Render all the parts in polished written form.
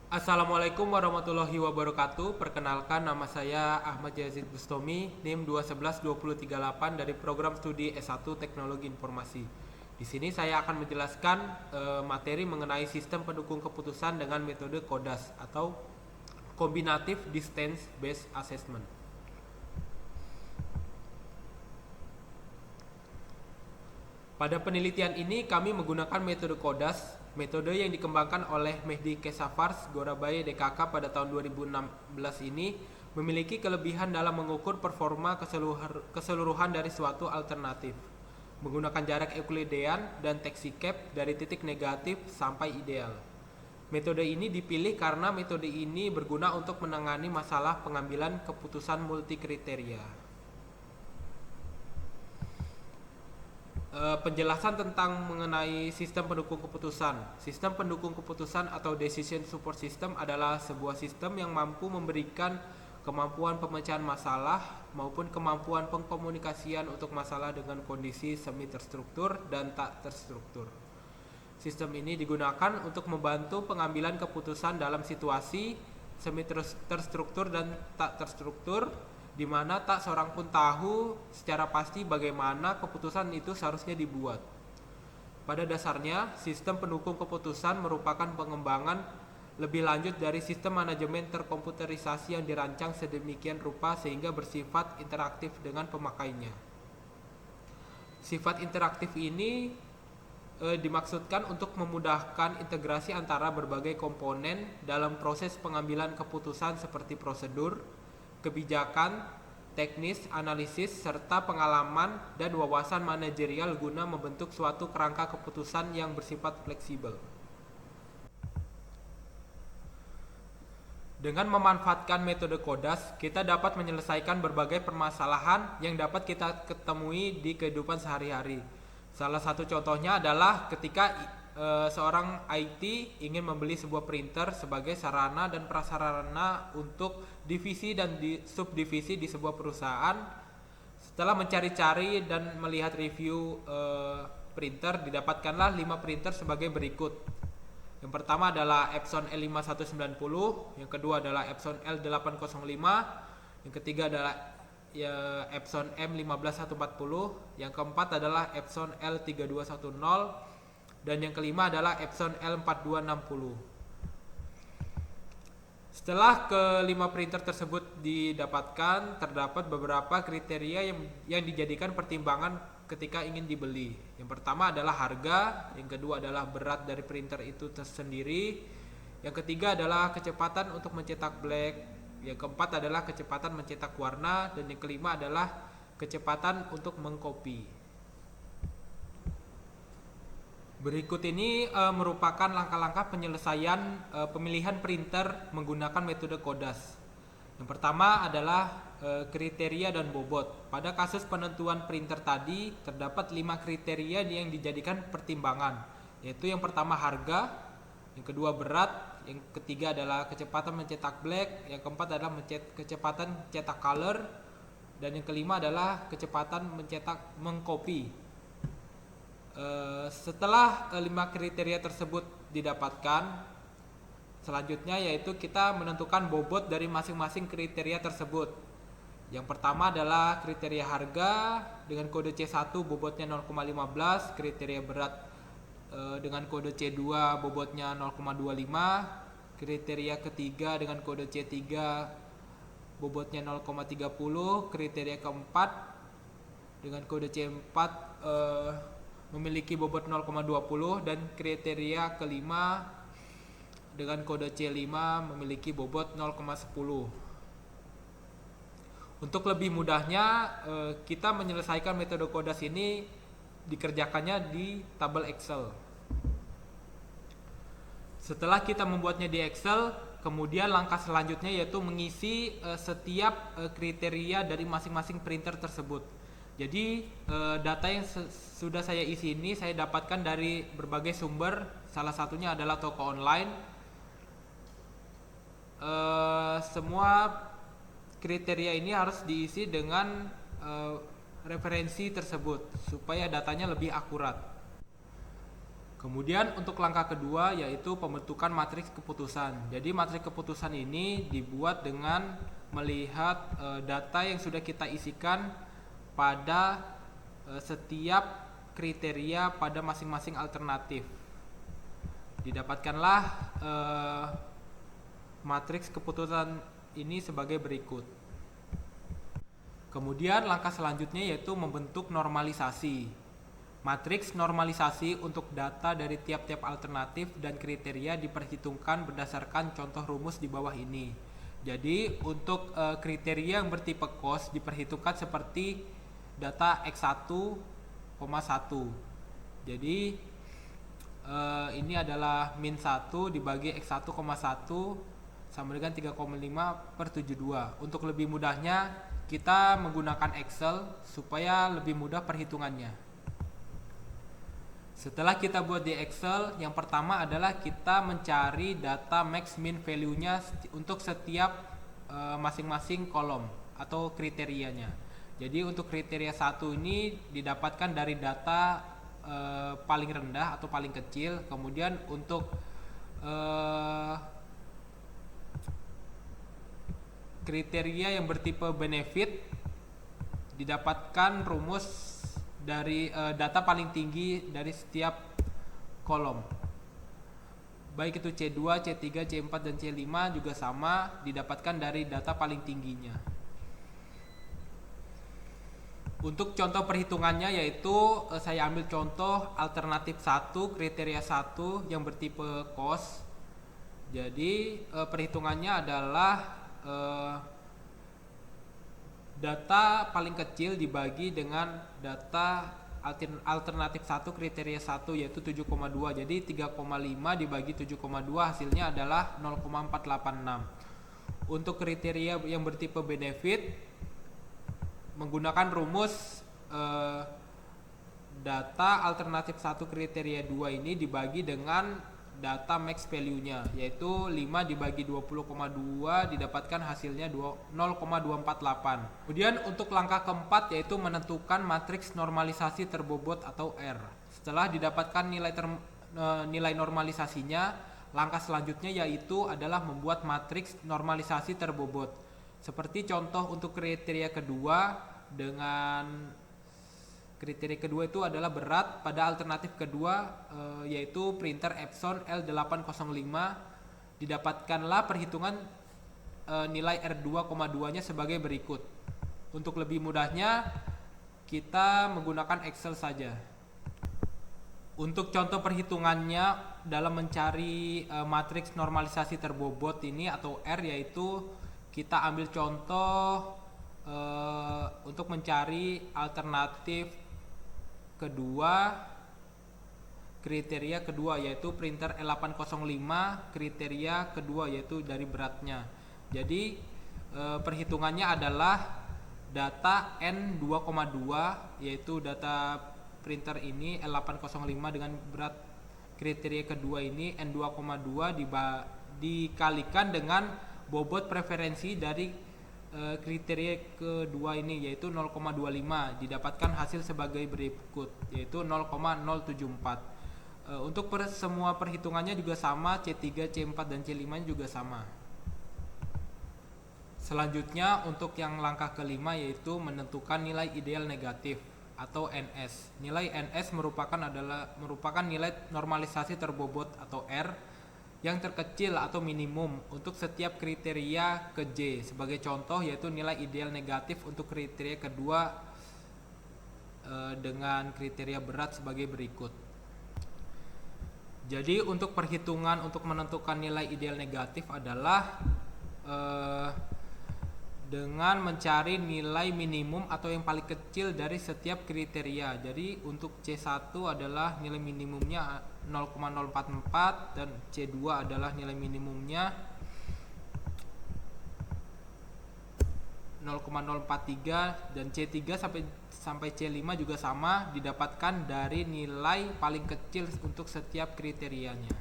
Assalamualaikum warahmatullahi wabarakatuh. Perkenalkan, nama saya Ahmad Yazid Bustomi, NIM 2112038 dari program studi S1 Teknologi Informasi. Di sini saya akan menjelaskan materi mengenai sistem pendukung keputusan dengan metode CODAS atau Combinative Distance Based Assessment. Pada penelitian ini kami menggunakan metode CODAS, metode yang dikembangkan oleh Mehdi Kesafars Gorabaye DKK pada tahun 2016 ini memiliki kelebihan dalam mengukur performa keseluruhan dari suatu alternatif menggunakan jarak Euclidean dan taxi-cap dari titik negatif sampai ideal. Metode ini dipilih karena metode ini berguna untuk menangani masalah pengambilan keputusan multikriteria. Penjelasan tentang mengenai sistem pendukung keputusan. Sistem pendukung keputusan atau decision support system adalah sebuah sistem yang mampu memberikan kemampuan pemecahan masalah maupun kemampuan pengkomunikasian untuk masalah dengan kondisi semi terstruktur dan tak terstruktur. Sistem ini digunakan untuk membantu pengambilan keputusan dalam situasi semi terstruktur dan tak terstruktur, di mana tak seorang pun tahu secara pasti bagaimana keputusan itu seharusnya dibuat. Pada dasarnya, sistem pendukung keputusan merupakan pengembangan lebih lanjut dari sistem manajemen terkomputerisasi yang dirancang sedemikian rupa sehingga bersifat interaktif dengan pemakainya. Sifat interaktif ini dimaksudkan untuk memudahkan integrasi antara berbagai komponen dalam proses pengambilan keputusan seperti prosedur, kebijakan, teknis, analisis, serta pengalaman dan wawasan manajerial guna membentuk suatu kerangka keputusan yang bersifat fleksibel. Dengan memanfaatkan metode CODAS, kita dapat menyelesaikan berbagai permasalahan yang dapat kita ketemui di kehidupan sehari-hari. Salah satu contohnya adalah ketika seorang IT ingin membeli sebuah printer sebagai sarana dan prasarana untuk divisi dan subdivisi di sebuah perusahaan. Setelah mencari-cari dan melihat review printer, didapatkanlah 5 printer sebagai berikut. Yang pertama adalah Epson L5190, yang kedua adalah Epson L8005, yang ketiga adalah Epson M15140, yang keempat adalah Epson L3210, dan yang kelima adalah Epson L4260. Setelah kelima printer tersebut didapatkan, terdapat beberapa kriteria yang dijadikan pertimbangan ketika ingin dibeli. Yang pertama adalah harga, yang kedua adalah berat dari printer itu tersendiri, yang ketiga adalah kecepatan untuk mencetak black, yang keempat adalah kecepatan mencetak warna, dan yang kelima adalah kecepatan untuk mengcopy. Berikut ini merupakan langkah-langkah penyelesaian pemilihan printer menggunakan metode CODAS. Yang pertama adalah kriteria dan bobot. Pada kasus penentuan printer tadi, terdapat 5 kriteria yang dijadikan pertimbangan, yaitu yang pertama harga, yang kedua berat, yang ketiga adalah kecepatan mencetak black, yang keempat adalah kecepatan mencetak color, dan yang kelima adalah kecepatan mencetak mengcopy. Setelah 5 kriteria tersebut didapatkan, selanjutnya yaitu kita menentukan bobot dari masing-masing kriteria tersebut. Yang pertama adalah kriteria harga dengan kode C1 bobotnya 0,15, kriteria berat dengan kode C2 bobotnya 0,25, kriteria ketiga dengan kode C3 bobotnya 0,30, kriteria keempat dengan kode C4 memiliki bobot 0,20, dan kriteria kelima dengan kode C5 memiliki bobot 0,10. Untuk lebih mudahnya kita menyelesaikan metode CODAS ini dikerjakannya di tabel Excel. Setelah kita membuatnya di Excel, kemudian langkah selanjutnya yaitu mengisi setiap kriteria dari masing-masing printer tersebut. Jadi data yang sudah saya isi ini saya dapatkan dari berbagai sumber, salah satunya adalah toko online. Semua kriteria ini harus diisi dengan referensi tersebut supaya datanya lebih akurat. Kemudian untuk langkah kedua yaitu pembentukan matriks keputusan. Jadi matriks keputusan ini dibuat dengan melihat data yang sudah kita isikan pada setiap kriteria pada masing-masing alternatif. Didapatkanlah matriks keputusan ini sebagai berikut. Kemudian langkah selanjutnya yaitu membentuk normalisasi. Matriks normalisasi untuk data dari tiap-tiap alternatif dan kriteria diperhitungkan berdasarkan contoh rumus di bawah ini. Jadi untuk kriteria yang bertipe COS diperhitungkan seperti data X1, 1. Jadi ini adalah min 1 dibagi X1, 1 sama dengan 3,5/72. Untuk lebih mudahnya kita menggunakan Excel supaya lebih mudah perhitungannya. Setelah kita buat di Excel, yang pertama adalah kita mencari data max min value-nya untuk setiap masing-masing kolom atau kriterianya. Jadi untuk kriteria 1 ini didapatkan dari data paling rendah atau paling kecil. Kemudian untuk kriteria yang bertipe benefit didapatkan rumus dari data paling tinggi dari setiap kolom. Baik itu C2, C3, C4 dan C5 juga sama didapatkan dari data paling tingginya. Untuk contoh perhitungannya yaitu saya ambil contoh alternatif 1 kriteria 1 yang bertipe COS. Jadi perhitungannya adalah data paling kecil dibagi dengan data alternatif 1 kriteria 1 yaitu 7,2. Jadi 3,5 dibagi 7,2 hasilnya adalah 0,486. Untuk kriteria yang bertipe benefit menggunakan rumus data alternatif 1 kriteria 2 ini dibagi dengan data max value-nya yaitu 5 dibagi 20,2 didapatkan hasilnya 0,248. Kemudian untuk langkah keempat yaitu menentukan matriks normalisasi terbobot atau R. Setelah didapatkan nilai normalisasinya, langkah selanjutnya yaitu adalah membuat matriks normalisasi terbobot. Seperti contoh untuk kriteria kedua, dengan kriteria kedua itu adalah berat pada alternatif kedua yaitu printer Epson L805 didapatkanlah perhitungan nilai R2,2 nya sebagai berikut. Untuk lebih mudahnya kita menggunakan Excel saja. Untuk contoh perhitungannya dalam mencari matriks normalisasi terbobot ini atau R yaitu kita ambil contoh untuk mencari alternatif kedua kriteria kedua yaitu printer L805 kriteria kedua yaitu dari beratnya. Jadi perhitungannya adalah data N2,2 yaitu data printer ini L805 dengan berat kriteria kedua ini N2,2 dikalikan dengan bobot preferensi dari kriteria kedua ini yaitu 0,25 didapatkan hasil sebagai berikut yaitu 0,074. Untuk semua perhitungannya juga sama, C3, C4 dan C5 juga sama. Selanjutnya untuk yang langkah kelima yaitu menentukan nilai ideal negatif atau NS. Nilai NS merupakan nilai normalisasi terbobot atau R yang terkecil atau minimum untuk setiap kriteria ke J. Sebagai contoh yaitu nilai ideal negatif untuk kriteria kedua dengan kriteria berat sebagai berikut. Jadi untuk perhitungan untuk menentukan nilai ideal negatif adalah dengan mencari nilai minimum atau yang paling kecil dari setiap kriteria. Jadi untuk C1 adalah nilai minimumnya 0,044 dan C2 adalah nilai minimumnya 0,043 dan C3 sampai C5 juga sama didapatkan dari nilai paling kecil untuk setiap kriterianya.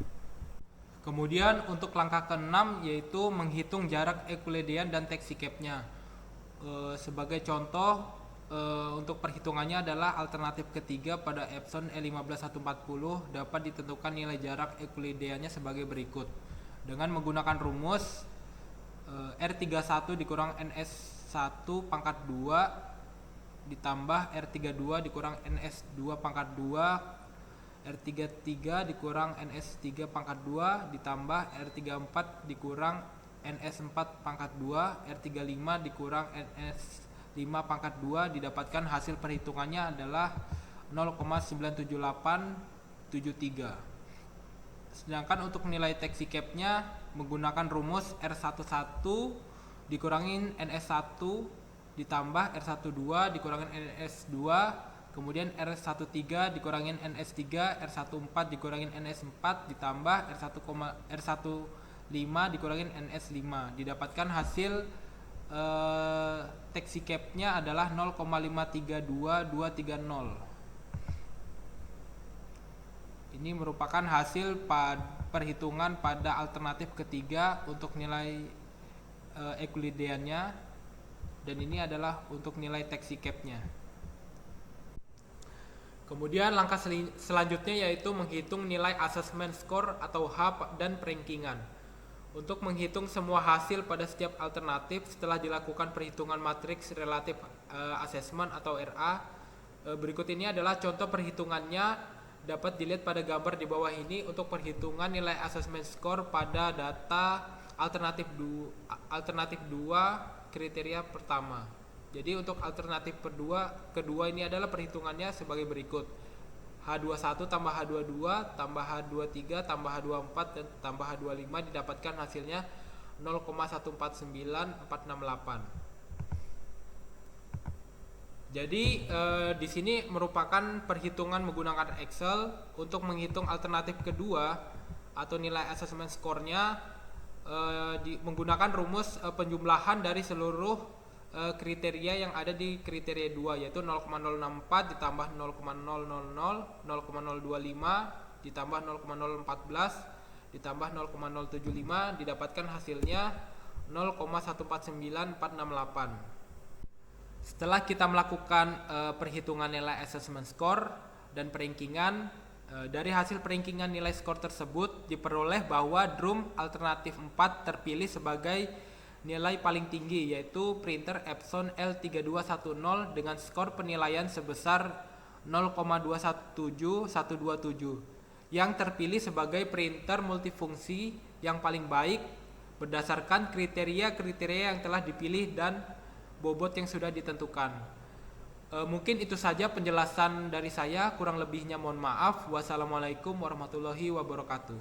Kemudian untuk langkah ke-6 yaitu menghitung jarak Euclidean dan taxi cap-nya. Sebagai contoh Untuk perhitungannya adalah alternatif ketiga pada Epson E15140 dapat ditentukan nilai jarak Euclideannya sebagai berikut. Dengan menggunakan rumus R31 dikurang NS1 pangkat 2 ditambah R32 dikurang NS2 pangkat 2, R33 dikurang NS3 pangkat 2 ditambah R34 dikurang NS4 pangkat 2, R35 dikurang NS5 pangkat 2 didapatkan hasil perhitungannya adalah 0,97873. Sedangkan untuk nilai taxi cap-nya menggunakan rumus R11 dikurangin NS1 ditambah R12 dikurangin NS2, kemudian R13 dikurangin NS3, R14 dikurangin NS4 ditambah R15 dikurangin NS5. Didapatkan hasil taxi cap-nya adalah 0,532230. Ini merupakan hasil perhitungan pada alternatif ketiga untuk nilai Euclideannya, dan ini adalah untuk nilai taxi cap-nya. Kemudian langkah selanjutnya yaitu menghitung nilai assessment score atau H dan perankingan. Untuk menghitung semua hasil pada setiap alternatif setelah dilakukan perhitungan matriks relatif assessment atau RA, berikut ini adalah contoh perhitungannya. Dapat dilihat pada gambar di bawah ini untuk perhitungan nilai assessment score pada data alternatif 2 kriteria pertama. Jadi untuk alternatif kedua ini adalah perhitungannya sebagai berikut. H21 tambah H22 tambah H23 tambah H24 dan tambah H25 didapatkan hasilnya 0,149468. Jadi di sini merupakan perhitungan menggunakan Excel untuk menghitung alternatif kedua atau nilai assessment score-nya menggunakan rumus penjumlahan dari seluruh kriteria yang ada di kriteria 2, yaitu 0,064 ditambah 0,000, 0,025 ditambah 0,014 ditambah 0,075 didapatkan hasilnya 0,149468. Setelah kita melakukan perhitungan nilai assessment score dan perankingan, dari hasil perankingan nilai skor tersebut diperoleh bahwa drum alternatif 4 terpilih sebagai nilai paling tinggi, yaitu printer Epson L3210 dengan skor penilaian sebesar 0,217127 yang terpilih sebagai printer multifungsi yang paling baik berdasarkan kriteria-kriteria yang telah dipilih dan bobot yang sudah ditentukan. Mungkin itu saja penjelasan dari saya, kurang lebihnya mohon maaf. Wassalamualaikum warahmatullahi wabarakatuh.